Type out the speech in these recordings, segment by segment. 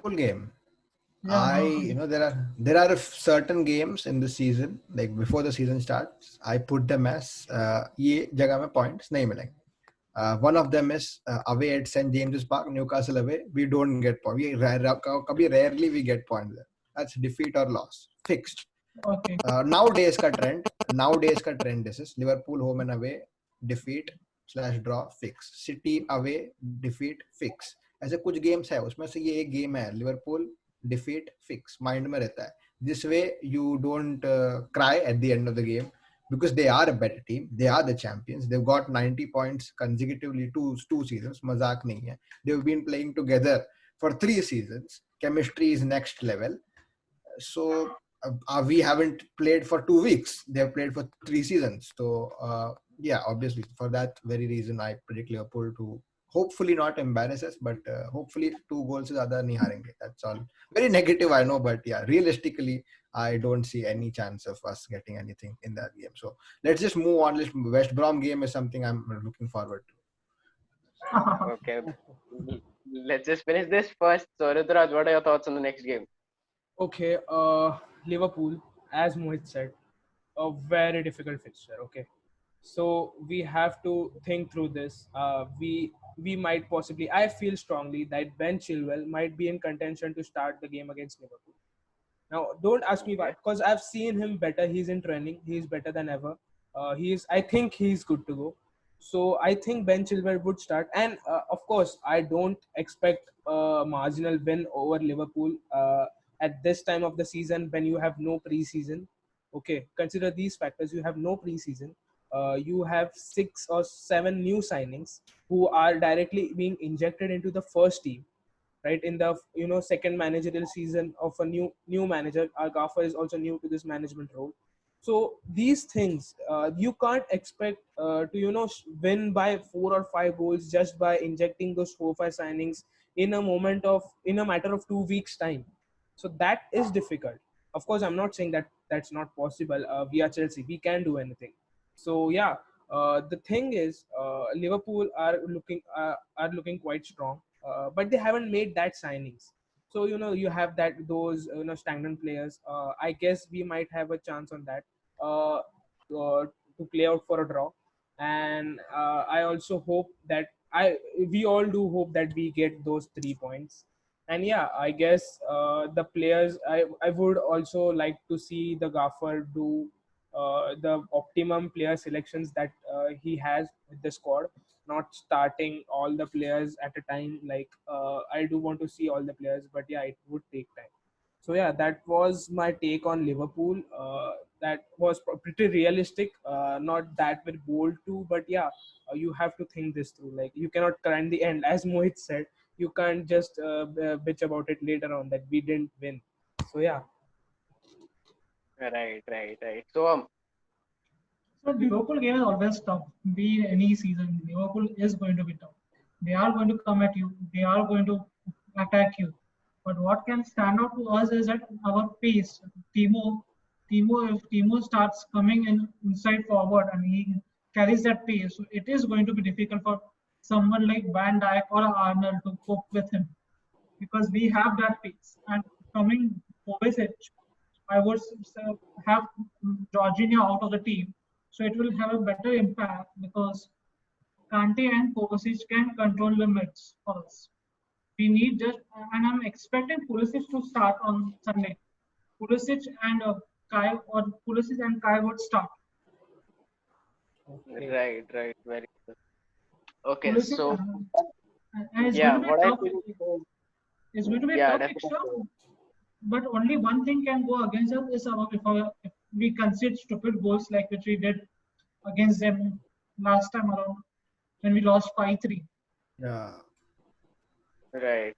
Liverpool game. Yeah, There are certain games in the season, like before the season starts, I put them as ये जगह में points नहीं मिलेंगे. One of them is away at St James's Park, Newcastle away. We don't get points. Rarely we get points there. That's defeat or loss, fixed. okay. Nowadays का trend this is Liverpool home and away, defeat / draw, fix. City away, defeat, fix. ऐसे कुछ games है, उसमें से ये एक game है, Liverpool defeat, fix, mind में रहता है. This way you don't cry at the end of the game, because they are a better team. They are the champions. They've got 90 points consecutively two seasons. मजाक नहीं है. They've been playing together for 3 seasons. Chemistry is next level. So we haven't played for 2 weeks. They have played for 3 seasons. So yeah, obviously for that very reason I predict Liverpool to hopefully not embarrass us, but hopefully 2 goals से ज़्यादा नहीं हारेंगे. That's all. Very negative, I know, but yeah, realistically I don't see any chance of us getting anything in that game. So let's just move on. West Brom game is something I'm looking forward to. Okay, let's just finish this first. So Rudraj, what are your thoughts on the next game? Okay, Liverpool, as Mohit said, a very difficult fixture. Okay, so we have to think through this. We might possibly, I feel strongly that Ben Chilwell might be in contention to start the game against Liverpool. Now, don't ask me why, because I've seen him better. He's in training. He's better than ever. I think he's good to go. So I think Ben Chilwell would start. And of course, I don't expect a marginal win over Liverpool at this time of the season when you have no preseason. Okay, consider these factors. You have no preseason. You have 6 or 7 new signings who are directly being injected into the first team, right? In the second managerial season of a new manager. Our Gaffer is also new to this management role. So these things you can't expect to win by 4 or 5 goals just by injecting those 4 or 5 signings in a matter of 2 weeks time. So that is difficult. Of course, I'm not saying that that's not possible. We are Chelsea, we can do anything. So yeah, the thing is, Liverpool are looking quite strong, but they haven't made that signings. So you have those stagnant players. I guess we might have a chance on that to play out for a draw, and I also hope that we all do hope that we get those 3 points. And yeah, I guess the players, I would also like to see the Gaffer do the optimum player selections that he has with the squad, not starting all the players at a time. Like I do want to see all the players, but yeah, it would take time. So yeah, that was my take on Liverpool. That was pretty realistic, not that very bold too, but yeah, you have to think this through. Like you cannot cry in the end, as Mohit said. You can't just bitch about it later on that we didn't win. So yeah. Right. So So Liverpool game is always tough. Be any season, Liverpool is going to be tough. They are going to come at you. They are going to attack you. But what can stand out to us is that our pace. If Timo starts coming in inside forward and he carries that pace, so it is going to be difficult for someone like Van Dijk or Arnold to cope with him, because we have that pace. And coming Kovacic, I would have Jorginho out of the team, so it will have a better impact because Kante and Kovacic can control the mids for us. We need just, and I'm expecting Pulisic to start on Sunday. Pulisic and Pulisic and Kai would start. right, very good. Okay, Pulisic, so and it's yeah, going to be what I tough. think, It's going to be a yeah, tough definitely. fixture. But only one thing can go against us is if we concede stupid goals like which we did against them last time around when we lost 5-3. Yeah. Right.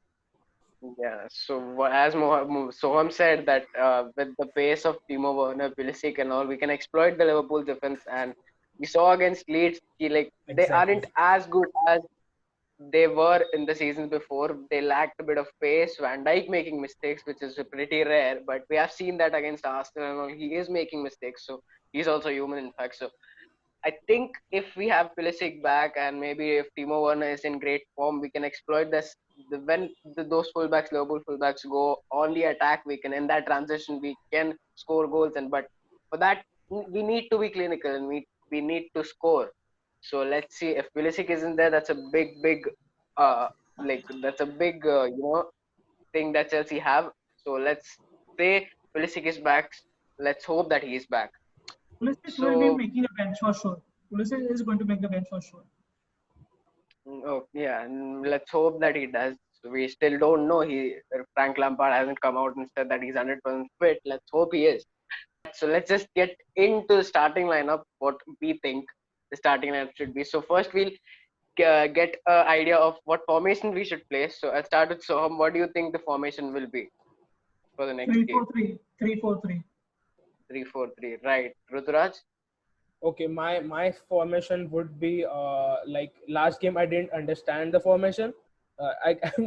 Yeah. So as Soham said that with the pace of Timo Werner, Pulisic, and all, we can exploit the Liverpool defense. And we saw against Leeds, they Exactly. aren't as good as they were in the seasons before. They lacked a bit of pace. Van Dijk making mistakes, which is pretty rare, but we have seen that against Arsenal and all. He is making mistakes, so he's also human, in fact. So I think if we have Pulisic back and maybe if Timo Werner is in great form, we can exploit this. Those fullbacks, Liverpool fullbacks go on the attack, we can in that transition we can score goals. And but for that we need to be clinical and we need to score. So let's see if Pulisic isn't there. That's a big uh that's a big thing that Chelsea have. So let's say Pulisic is back. Let's hope that he is back. Pulisic will be So making a bench for sure. Pulisic is going to make the bench for sure. oh, yeah, and let's hope that he does. We still don't know. Frank Lampard hasn't come out and said that he's 100% fit. Let's hope he is. So let's just get into the starting lineup. What we think the starting lineup should be. So first we'll get an idea of what formation we should play. So I'll start with Soham. What do you think the formation will be for the next game? 3-4-3. 3-4-3. 3-4-3. Right, Ruturaj. Okay, my formation would be like last game I didn't understand the formation.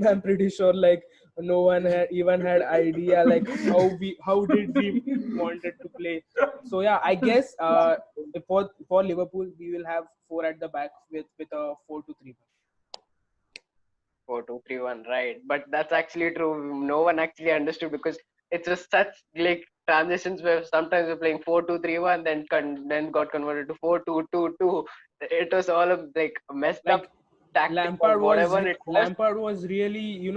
I'm pretty sure like no one had even had idea like how did we wanted to play. So yeah, I guess for Liverpool we will have four at the back with a 4-2-3. 4-2-3-1, right? But that's actually true. No one actually understood because it's just such like transitions where sometimes we're playing 4-2-3-1, then got converted to 4-2-2-2. It was all of like messed Like up tactics or whatever it was. Lampard was really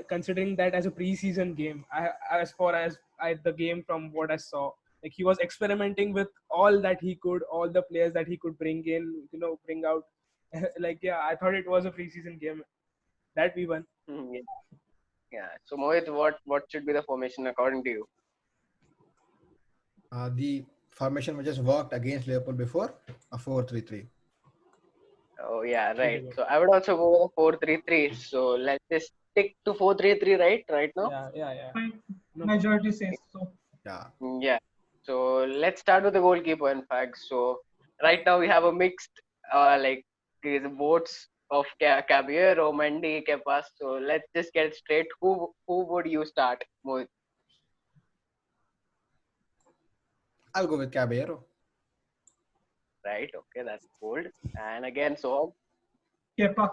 considering that as a preseason game. As far as the game from what I saw, like he was experimenting with all that he could, all the players that he could bring in, bring out. Like yeah, I thought it was a preseason game that we won. Yeah. Yeah. So Mohit, what should be the formation according to you? The formation which has worked against Liverpool before, a 4-3-3. Oh yeah, right. So I would also go with a 4-3-3. So let's just stick to 4-3-3, right now. Yeah. No. Majority says so. Yeah. Yeah. So let's start with the goalkeeper. In fact, so right now we have a mixed like these votes of Caballero, Mendy, Kepa. So let's just get straight. Who would you start, Mohit? I'll go with Caballero. Right. Okay, that's bold. And again, so Kepa.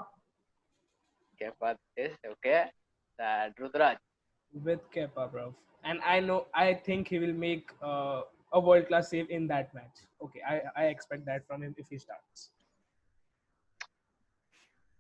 Kepa is okay. That Rudraj. With Kepa, bro. And I think he will make a world-class save in that match. Okay, I expect that from him if he starts.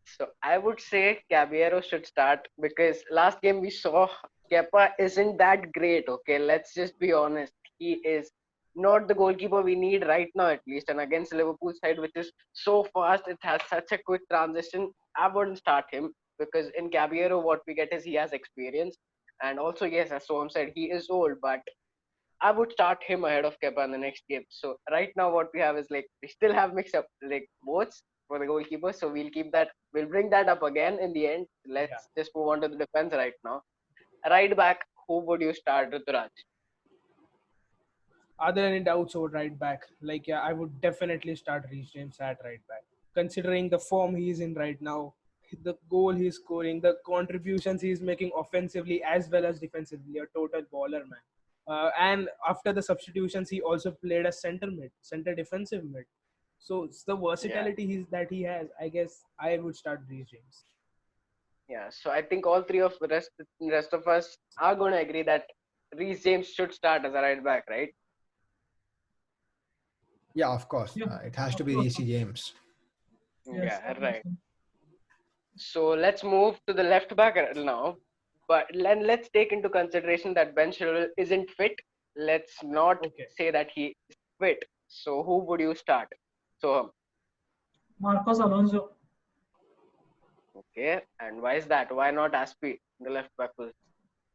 So I would say Caballero should start because last game we saw Kepa isn't that great. Okay, let's just be honest. He is not the goalkeeper we need right now, at least. And against Liverpool side, which is so fast, it has such a quick transition. I wouldn't start him because in Caballero, what we get is he has experience. And also, yes, as Soham said, he is old, but I would start him ahead of Kepa in the next game. So right now, what we have is like we still have mixed up like votes for the goalkeeper. So we'll keep that. We'll bring that up again in the end. Let's just move on to the defense right now. Right back, who would you start, Ruturaj? Are there any doubts over right back? Like yeah, I would definitely start Reece James at right back. Considering the form he is in right now, the goal he's scoring, the contributions he's making offensively as well as defensively, a total baller, man. And after the substitutions, he also played a center defensive mid. So it's the versatility that he has. I guess I would start Reece James. Yeah, so I think all three of the rest of us are going to agree that Reece James should start as a right back, right? Yeah, of course. Yeah, It has to of be course. Reece James. Yes, Yeah, right. So let's move to the left back now. But let's take into consideration that Ben Chilwell isn't fit. Let's not say that he is fit. So who would you start? So Marcos Alonso. okay, and why is that? Why not Aspi, the left back position?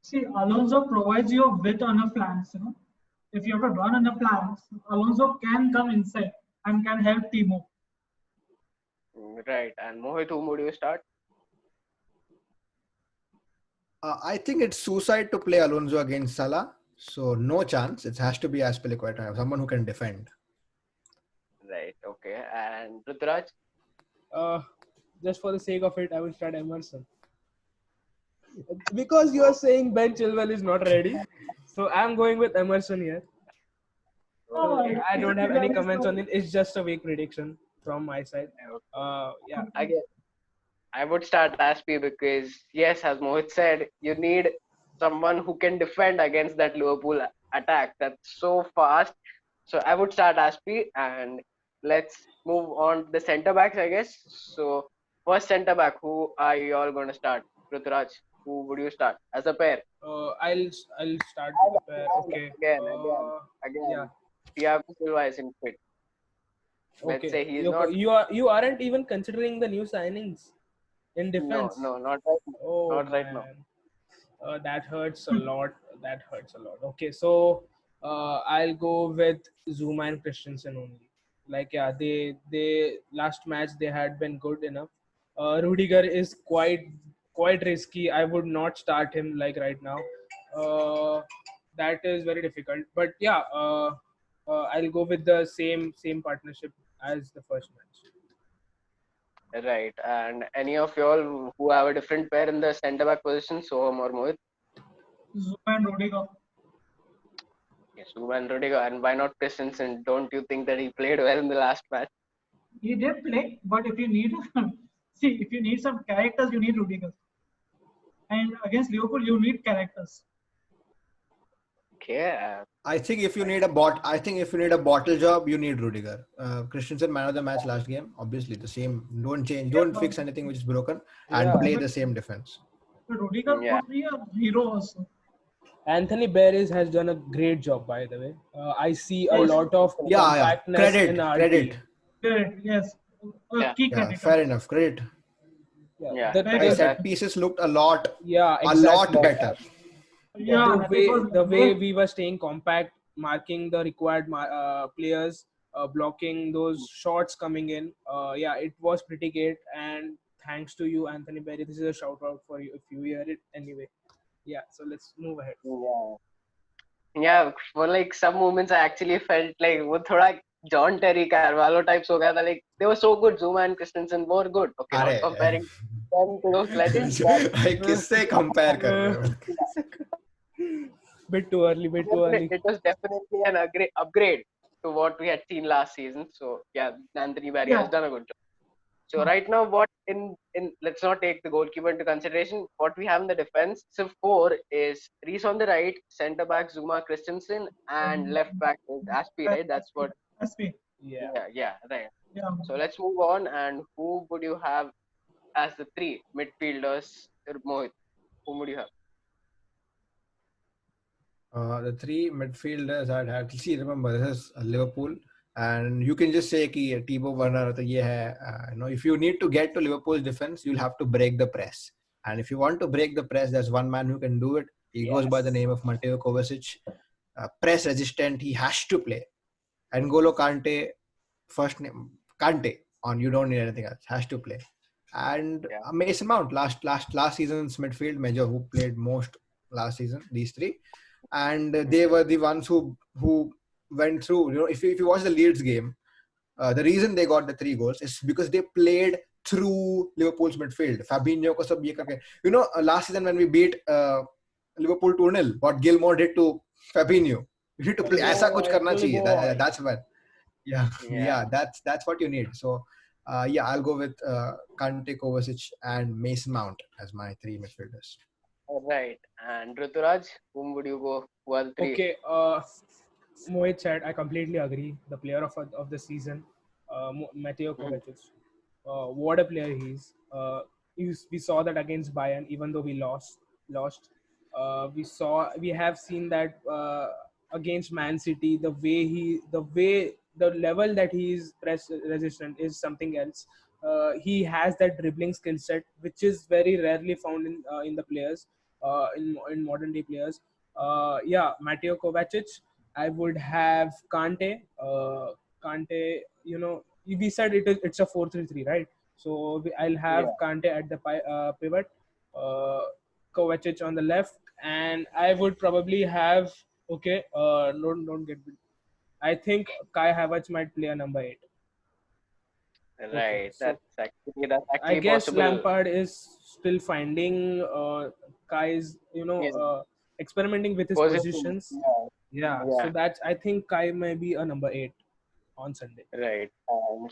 See, Alonso provides you width on the flanks. If you have to run on the flanks, Alonso can come inside and can help Timo. Right, and Mohit, who would you start? I think it's suicide to play Alonso against Salah. So no chance. It has to be Azpilicueta, someone who can defend. Right, okay. And Ruturaj? Just for the sake of it, I will start Emerson. Because you are saying Ben Chilwell is not ready. So I'm going with Emerson here. Oh, Okay. I don't have Rudiger any is comments the- on it. It's just a weak prediction from my side. Yeah. Again, I would start Aspi because yes, as Mohit said, you need someone who can defend against that Liverpool attack that's so fast. So I would start Aspi, and let's move on to the centre backs, I guess. So first centre back, who are you all going to start? Ruturaj, who would you start as a pair? I'll start with the pair. Okay. Again, Yeah. Thiago Silva isn't fit. Let's Okay. say he's not. You aren't even considering the new signings in No, defense. no, not right now. Oh Not right now. man, that hurts a lot. That hurts a lot. Okay, so I'll go with Zuma and Christensen only. Like yeah, they last match they had been good enough. Rudiger is quite risky. I would not start him like right now. That is very difficult. But yeah, I'll go with the same partnership as the first match. Right. And any of y'all who have a different pair in the centre back position, Soham or Mohit? Zuma and Rudiger. Yes, Ruben Rodrigo. And why not Christensen? Don't you think that he played well in the last match? He did play, but if you need if you need some characters, you need Rudiger. And against Liverpool, you need characters. Okay. I think if you need a bottle job, you need Rudiger. Christensen man of the match last game. Obviously, the same. Don't change. Don't fix anything which is broken, and Yeah. play the same defense. But Rudiger Yeah. could be a hero also. Anthony Beres has done a great job, by the way. I see a Yes. lot of Yeah. compactness in Credit. our Credit. team. Correct, yes. Yeah. Key Yeah. credit. Fair enough. Credit. Yeah. The, Like Like I set pieces looked a lot exactly. better. Yeah, The way we were staying compact, marking the required players, blocking those shots coming in. Yeah, it was pretty great. And thanks to you, Anthony Berry. This is a shout out for you if you hear it anyway. Yeah, so let's move ahead. Yeah. Yeah. For like some moments, I actually felt like वो थोड़ा John Terry Carvalho types हो गया था. Like they were so good. Zuma and Christensen were good. Okay, not अरे comparing them to those legends. But भाई किससे compare कर रहे हो? Bit too early. it was definitely an upgrade to what we had seen last season. So yeah, Anthony Barry has done a good job. So right now, what in let's not take the goalkeeper into consideration. What we have in the defense, so 4 is Reese on the right, centre back Zuma Christensen, and left back is Aspi, right? That's what. SP. Yeah. Yeah, right. Yeah. So let's move on. And who would you have as the 3 midfielders, Mohit? Who would you have? The 3 midfielders I'd have to see. Remember, this is Liverpool, and you can just say कि Timo Werner तो ये है. If you need to get to Liverpool's defense, you'll have to break the press. And if you want to break the press, there's one man who can do it. He goes by the name of Mateo Kovacic. Press resistant, he has to play. N'Golo Kante, first name Kante. On you don't need anything else. Has to play. And Mason Mount, last season's midfield major who played most last season. These 3. And they were the ones who went through. If you watch the Leeds game, the reason they got the 3 goals is because they played through Liverpool's midfield. Fabinho ko sab ye karke. Last season when we beat Liverpool 2-0, what Gilmore did to Fabinho. You need to play. ऐसा कुछ करना चाहिए. That's what. Yeah. That's what you need. So I'll go with Kante, Kovacic, and Mason Mount as my 3 midfielders. Right. And Ruturaj, whom would you go? Who are the 3? Okay. Mohit said, I completely agree. The player of the season, Mateo Kovacic. What a player he is. We saw that against Bayern, even though we lost. We have seen that against Man City, the level that he is press resistant is something else. He has that dribbling skill set, which is very rarely found in the players, in modern day players. Mateo Kovacic. I would have Kante. Kante, we said it's a 4-3-3, right? So I'll have Kante at the pivot, Kovacic on the left, and I would probably have don't get. I think Kai Havertz might play a number 8. Right. So that's actually I guess possible. Lampard is still finding Kai's, experimenting with his positions. Yeah. Yeah. So that's, I think Kai may be a number 8 on Sunday. Right.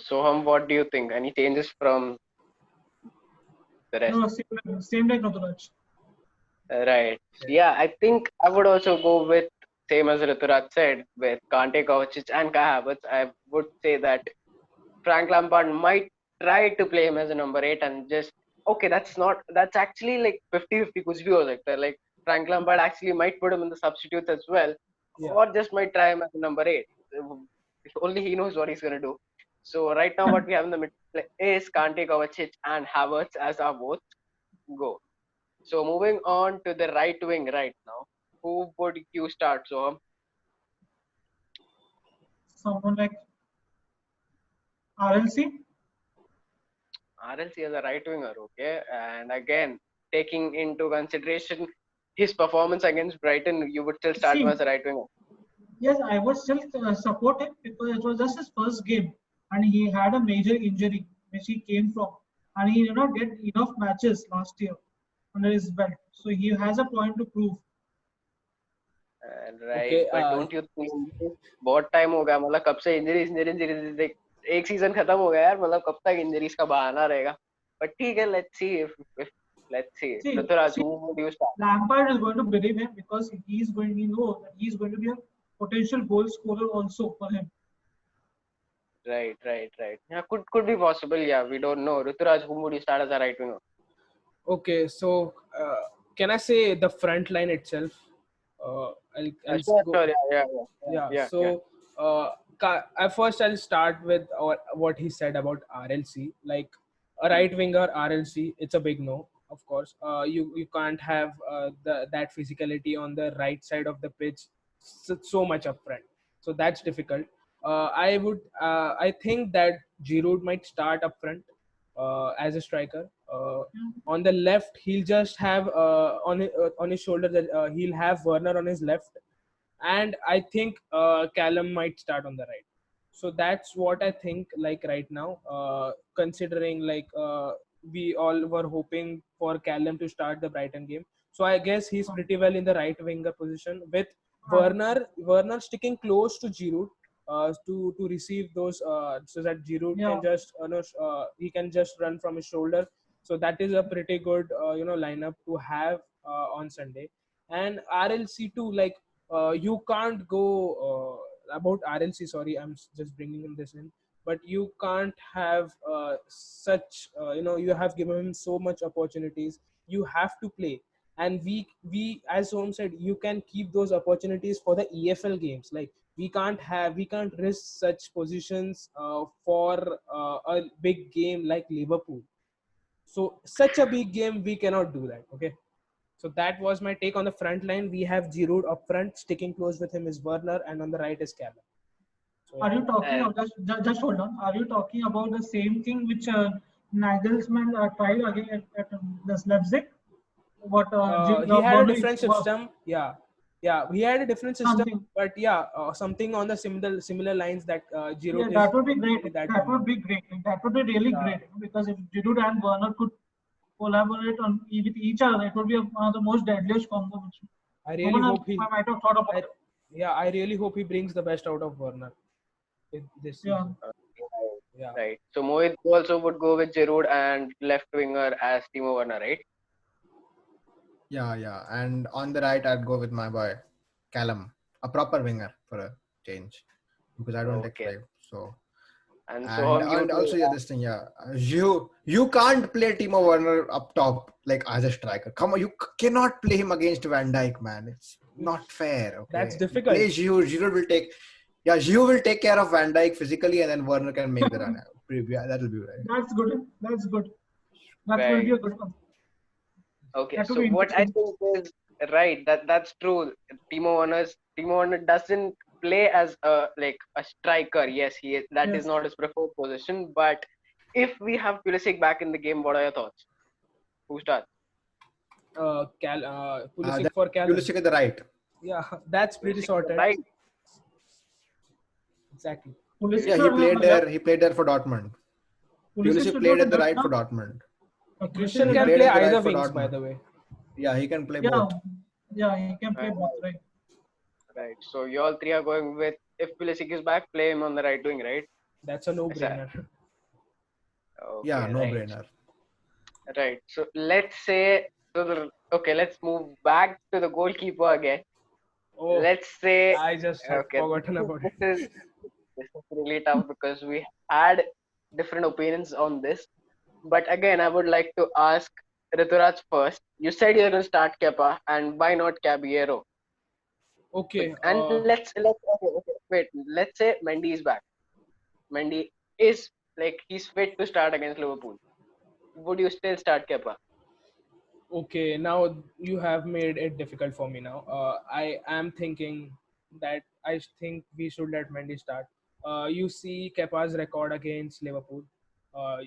Soham, what do you think? Any changes from the rest? No, same like Ruturaj. Right. Yeah, I think I would also go with same as Rituraj said with Kante, Kovacic, and Kai Havertz. I would say that Frank Lampard might try to play him as a number 8 and just okay, that's actually like 50-50 कुछ भी हो सकता है. Like Frank Lampard actually might put him in the substitutes as well, Yeah. or just might try him as a number 8. Only he knows what he's gonna do. So right now what we have in the middle is Kante, Kovacic, and Havertz as our both go. So moving on to the right wing right now. Who would you start? So Someone like RLC. RLC as a right winger, okay. And again, taking into consideration his performance against Brighton, you would still start him See, as a right winger. yes, I would still support him because it was just his first game and he had a major injury which he came from and he did not get enough matches last year under his belt. So he has a point to prove. Right, Okay, but don't you think बहुत time हो गया मतलब कब से injuries देख एक season खत्म हो गया यार मतलब कब तक इंजरीज का बहाना रहेगा but ठीक है let's see if let's see See, Ruturaj, who would you start? Lampard is going to believe him because he knows that he's going to be a potential goal scorer also for him. Right. Yeah, could be possible. Yeah, we don't know. Ruturaj, who would you start as a right winger? Okay, so can I say the front line itself? I'll Sure, go. sure. Yeah. Yeah. So first I'll start with what he said about RLC. Like a right winger RLC, it's a big no. Of course, you can't have that physicality on the right side of the pitch so much up front. So that's difficult. I think that Giroud might start up front as a striker. On the left, he'll just have on his shoulder that he'll have Werner on his left, and I think Callum might start on the right. So that's what I think. Like right now, considering like we all were hoping for Callum to start the Brighton game, so I guess he's pretty well in the right winger position with Werner sticking close to Giroud to receive those so that Giroud Yeah. can just he can just run from his shoulder. So that is a pretty good lineup to have on Sunday. And RLC too, like you can't go about RLC. Sorry, I'm just bringing this in, but you can't have such you have given him so much opportunities. You have to play, and we as Home said, you can keep those opportunities for the EFL games. Like we can't risk such positions for a big game like Liverpool. So such a big game, we cannot do that. Okay. So that was my take on the front line. We have Giroud up front, sticking close with him is Werner, and on the right is Callum. So, Are you talking about just hold on? Are you talking about the same thing which Nagelsmann tried again at this Leipzig? What he had a different system. Yeah, he had a different system, Something. but yeah, something on the similar lines that Giroud. Yeah, that would be great. That dominant. would be great. That would be really great because if Giroud and Werner could collaborate with each other, it would be one of the most deadliest combinations. I really hope he. I might have thought about it. Yeah, I really hope he brings the best out of Werner this season. Yeah. Right. So Mohit also would go with Giroud and left winger as Timo Werner, right? Yeah. And on the right, I'd go with my boy Callum, a proper winger for a change, because I don't take Okay. five. So And and also this thing, you can't play Timo Werner up top like as a striker. Come on, you cannot play him against Van Dijk, man. It's not fair. Okay? That's difficult. Play Giroud will take. Yeah, Giroud will take care of Van Dijk physically, and then Werner can make the run. Yeah, that will be right. That's good. That's good. That will Right. be a good one. Okay, That would so be what I interesting. think is right, that's true. Timo Werner doesn't play as a striker. Yes, that is Yes. not his preferred position. But if we have Pulisic back in the game, what are your thoughts? Who starts? Pulisic for Callum. Pulisic at the right. Yeah, that's pretty sorted. Right. Exactly. Pulisic Yeah, he played there for Dortmund. Pulisic should played go at the to right left for now. Dortmund. Christian He can played play at the right either for wings, by Dortmund. the way. Yeah, he can play Yeah, both. yeah, he can play both, right? Right. So you all three are going with if Pulisic is back, play him on the right wing, right? That's a Aisa. no-brainer. Yeah, Okay, no right. brainer. Right. So let's say okay, let's move back to the goalkeeper again. Oh, Let's say I just had okay, forgotten about it. this is really tough because we had different opinions on this. But again, I would like to ask Rituraj first. You said you're going to start Kepa, and why not Caballero? Okay. And let's wait. Let's say Mendy is back. Mendy is like he's fit to start against Liverpool. Would you still start Kepa? Okay, now you have made it difficult for me now. I am thinking that I think we should let Mendy start. You see Kepa's record against Liverpool. Uh,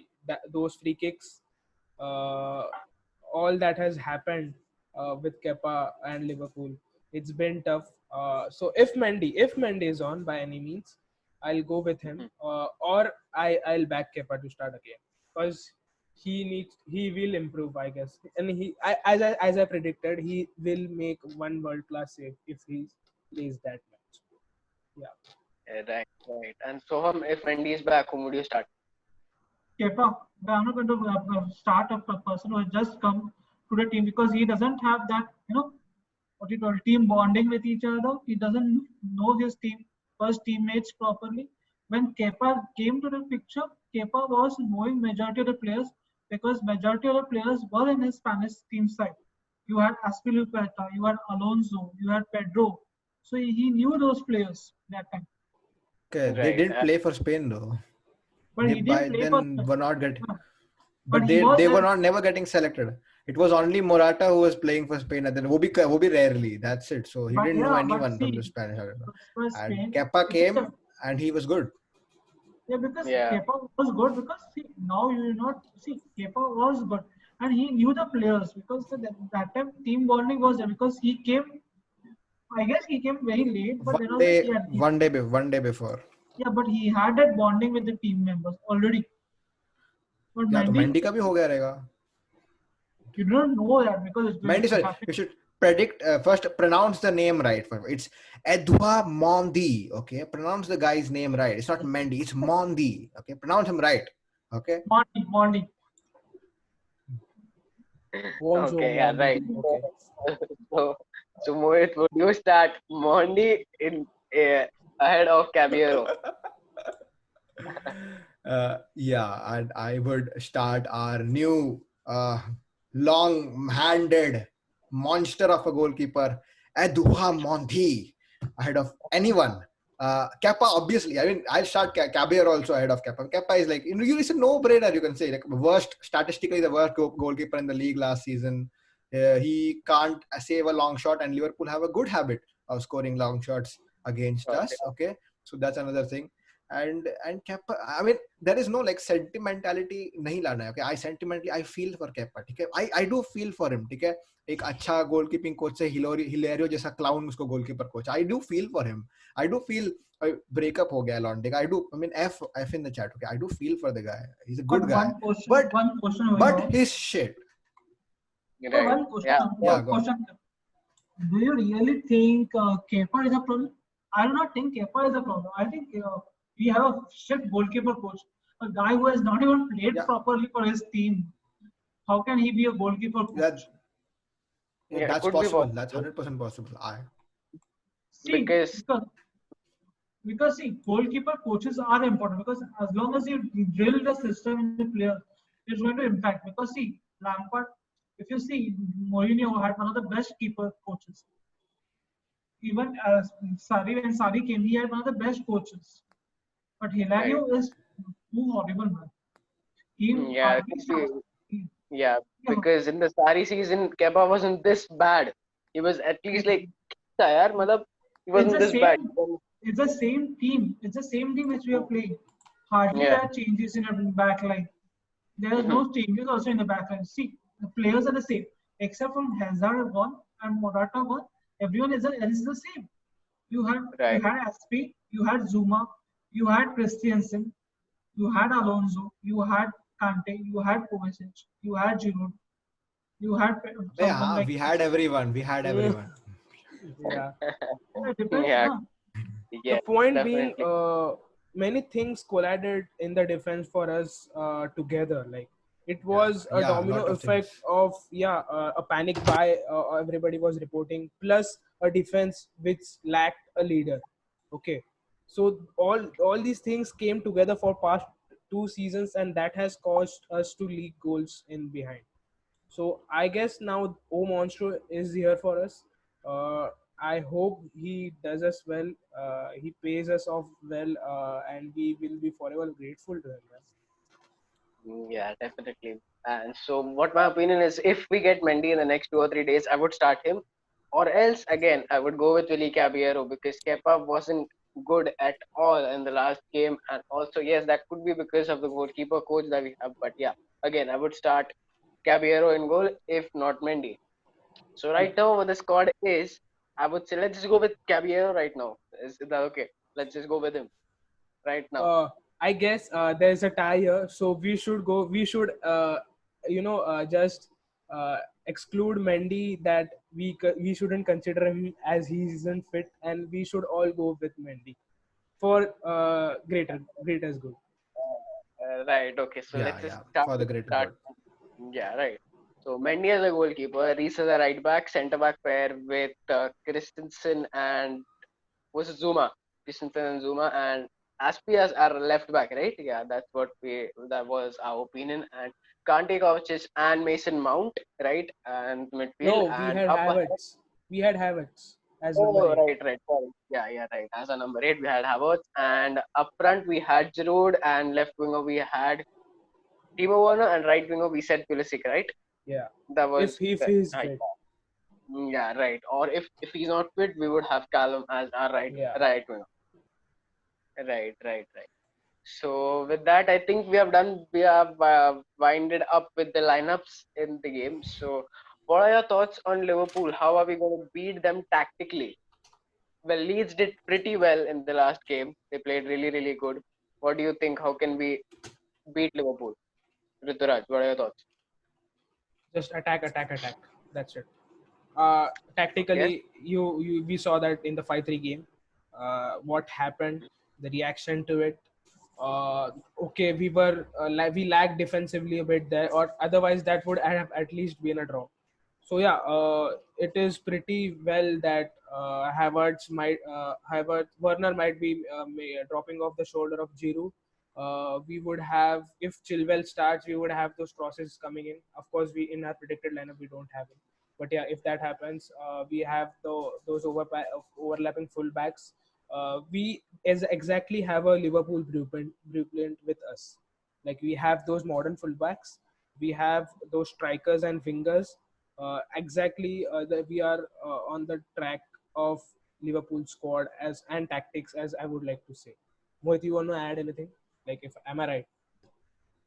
those free kicks, uh, all that has happened with Kepa and Liverpool. It's been tough. So if Mendy is on by any means, I'll go with him. Or I'll back Kepa to start again because he will improve, I guess. And as I predicted, he will make one world class save if he plays that match. Yeah. Right, right. And Soham, if Mendy is back, whom would you start? Kepa, I'm not going to start a person who has just come to the team because he doesn't have that, what you call team bonding with each other. He doesn't know his first teammates properly. When Kepa came to the picture, Kepa was knowing majority of the players because majority of the players were in his Spanish team side. You had Aspilicueta, you had Alonso, you had Pedro. So he knew those players that time. Okay, they Right. didn't play for Spain though. But They he didn't by play for then were not getting, but but he they was they there. were not never getting selected. It was only Morata who was playing for Spain, and then Wobi rarely. That's it. So he But didn't know yeah, but anyone from the see, Spanish side. for And Spain, Kepa because came, and he was good. because Yeah. Kepa was good because see now you not see Kepa was good and he knew the players because that time team bonding was there because he came. I guess he came very late, but then One also day, one day before. yeah, but he had that bonding with the team members already. But Yeah, तो Mendy, Mendy का भी हो गया रहेगा. you don't know that because it's going Mendy, to sorry, happen. you should predict first. Pronounce the name right. It's Edouard Mondi. Okay, pronounce the guy's name right. It's not Mendy. It's Mondi. Okay, pronounce him right. Okay. Mondi. Bonjour, Okay, yeah, right. Mondi. Okay. So Mohit, would you start Mondi in ahead of Caballero? Yeah, and I would start our new long-handed monster of a goalkeeper, Edouard Mondi, ahead of anyone. Kepa, obviously. I mean, I'll start Caballero also ahead of Kepa. Kepa is like, it's a no-brainer, you can say. Like, statistically, the worst goalkeeper in the league last season. He can't save a long shot, and Liverpool have a good habit of scoring long shots against Okay. us. Okay, so that's another thing. And Kepa, I mean, there is no like sentimentality नहीं लाना है. Okay, I feel for Kepa. ठीक है, I do feel for him. ठीक है, एक अच्छा goalkeeping coach से Hilario जैसा clown उसको goalkeeper coach. I do feel for him. I do feel breakup हो गया London. I mean F in the chat. Okay, I do feel for the guy. He's a good But guy. one question over But here. his shit. So Right. one question. Yeah. Yeah, go on. Do you really think Kepa is a problem? I do not think Kepa is a problem. I think we have a shit goalkeeper coach, a guy who has not even played Yeah. properly for his team. How can he be a goalkeeper coach? Yeah, it That's could be possible. possible. That's 100% possible. See, Because because see, goalkeeper coaches are important because as long as you drill the system in the player, it's going to impact. Because see, Lampard, if you see, Mourinho had one of the best keeper coaches. Even as when Sari came, he had one of the best coaches. But Hilario is too horrible, man. He yeah, hardly starts. yeah, because in the Sari season, Kepa wasn't this bad. He was at least like, yaar, matlab, he It's wasn't the this bad. same. It's the same team. It's the same team which we are playing. Hardly Yeah. there are changes in the back line. There are no changes also in the back line. See, the players are the same, except from Hazard one and Morata one. Everyone is the same. You had Right. Aspi, you had Zuma, you had Christiansen, you had Alonso, you had Kante, you had Kovacic, you had Giroud, you had someone Yeah, like we had everyone. We had everyone. Yeah. It depends, Yeah, na? The yeah, point being, definitely. many things collided in the defense for us together. Like it Yeah, was a yeah, a domino lot of effect things. of a panic buy. Everybody was reporting, plus a defense which lacked a leader. Okay, so all these things came together for past 2 seasons, and that has caused us to leak goals in behind. So I guess now O Monstro is here for us. Uh, I hope he does us well. He pays us off well, and we will be forever grateful to him. Man. Yeah, definitely. And so, what my opinion is, if we get Mendy in the next 2 or 3 days, I would start him. Or else, again, I would go with Willie Caballero because Kepa wasn't good at all in the last game. And also, yes, that could be because of the goalkeeper coach that we have. But yeah, again, I would start Caballero in goal, if not Mendy. So Yeah. right now, what the squad is, I would say let's just go with Caballero right now. Is that okay? Let's just go with him right now. Uh, I guess there's a tie here, so we should go. We should, just uh, exclude Mendy. That we shouldn't consider him as he isn't fit, and we should all go with Mendy for greater good. Right. Okay. So Yeah, let's just yeah, start for the with greater start. good. Yeah. Right. So Mendy as a goalkeeper, Reese as a right back, centre back pair with Christensen and was it Zuma, Christensen and Zuma, and Aspi as our left back. Right. Yeah. That was our opinion. And Kante Kovacic and Mason Mount. Right. And midfield No, we and had up ahead. Havertz. We had Havertz as number Oh, 8. right. Sorry. Yeah, right. As a number 8, we had Havertz, and up front we had Giroud, and left winger we had Timo Werner, and right winger we said Pulisic, right? Yeah, That if was he if the, he's fit. yeah, right. Or if he's not fit, we would have Callum as our Yeah. right winger. Right. So with that, I think we have done. We have winded up with the lineups in the game. So, what are your thoughts on Liverpool? How are we going to beat them tactically? Well, Leeds did pretty well in the last game. They played really good. What do you think? How can we beat Liverpool? Rituraj, what are your thoughts? Just attack. That's it. Okay. Tactically, you we saw that in the 5-3 game. What happened? The reaction to it. Okay, we lagged defensively a bit there, or otherwise that would have at least been a draw. So yeah, it is pretty well that Havertz Werner might be dropping off the shoulder of Giroud. We would have, if Chilwell starts, we would have those crosses coming in. Of course, we in our predicted lineup we don't have it, but yeah, if that happens, we have those overlapping fullbacks. We as exactly have a Liverpool blueprint with us. Like we have those modern fullbacks, we have those strikers and wingers. Exactly, that we are on the track of Liverpool squad as and tactics, as I would like to say. Mohit, you want to add anything? Like, if am I right?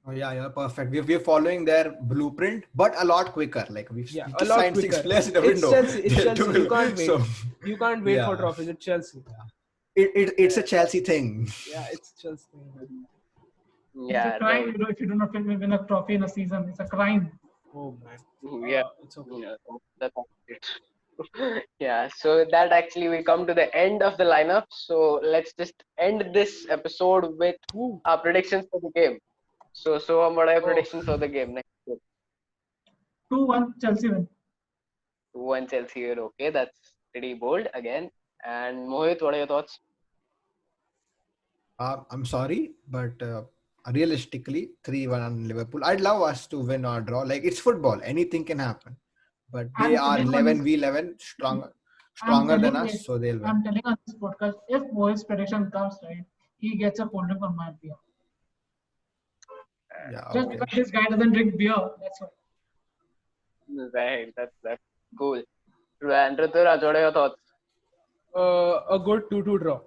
Oh yeah, you're perfect. We're following their blueprint, but a lot quicker. Like Yeah, we a just lot signed six quicker. players in the It's window. Chelsea. It's Chelsea. You can't wait. So You can't wait for yeah, trophies. It's Chelsea. it's a Chelsea thing. Yeah, it's Chelsea. It's a Yeah, crime, right. if you do not win a trophy in a season. It's a crime. Oh man, Yeah, it's okay. yeah, that's it. Yeah, so that actually we come to the end of the lineup. So let's just end this episode with Woo. our predictions for the game. So what are your Oh, predictions for the game next game? 2-1 Chelsea win. 2-1 Chelsea here. Okay, that's pretty bold again. And Mohit, what are your thoughts? I'm sorry, but realistically, 3-1 on Liverpool. I'd love us to win or draw. Like it's football, anything can happen. But they I'm are telling on this. 11v11 I'm stronger than telling us, it. so they'll win. I'm telling on this podcast. If Mohit's prediction comes right, he gets a cold drink on my beer. Yeah, Just okay. because this guy doesn't drink beer, that's why. Right, that's cool. And Rituraj, what are your thoughts? a good 2-2 draw.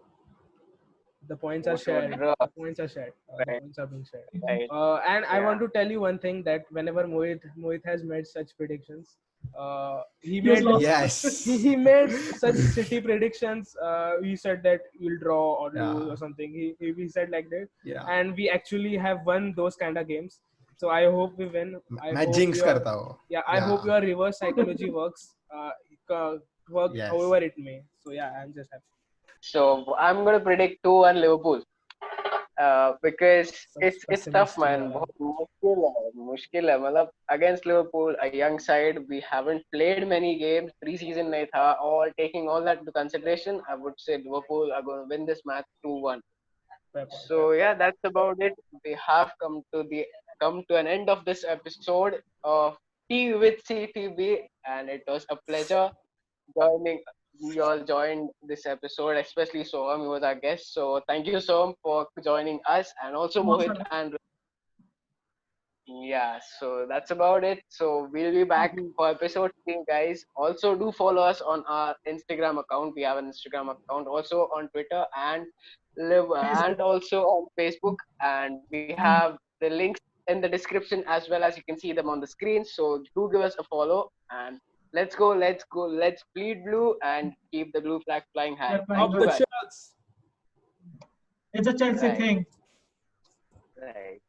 The points are 2-2 shared. draw. The points are shared. The Right, points are being shared. right. And I Yeah. want to tell you one thing, that whenever Mohit has made such predictions, he He has made lost. Yes. he made such city predictions. He said that we'll draw or lose Yeah. or something. He said like that, Yeah. and we actually have won those kind of games. So I hope we win. I मैं hope jinx your करता हूँ. yeah, I hope Yeah. your reverse psychology works. work Yes. however it may. So yeah, I'm just happy. So I'm gonna predict 2-1 Liverpool. Because Such it's tough, pessimistic man. यार. बहुत मुश्किल है मतलब against Liverpool, a young side. We haven't played many games. Pre-season नहीं था. All taking all that into consideration, I would say Liverpool are going to win this match 2-1. Fair point, So yeah, that's about it. We have come to an end of this episode of Tea with CTB, and it was a pleasure joining. We all joined this episode, especially Soham, who was our guest. So thank you, Soham, for joining us, and also Most Mohit and yeah. So that's about it. So we'll be back for episode 3, guys. Also, do follow us on our Instagram account. We have an Instagram account, also on Twitter and Facebook. also on Facebook. And we have the links in the description as well as you can see them on the screen. So do give us a follow and let's go, let's bleed blue and keep the blue flag flying high. They're playing Thank Up you the good. guys. Sharks. It's a Chelsea Right, thing. right.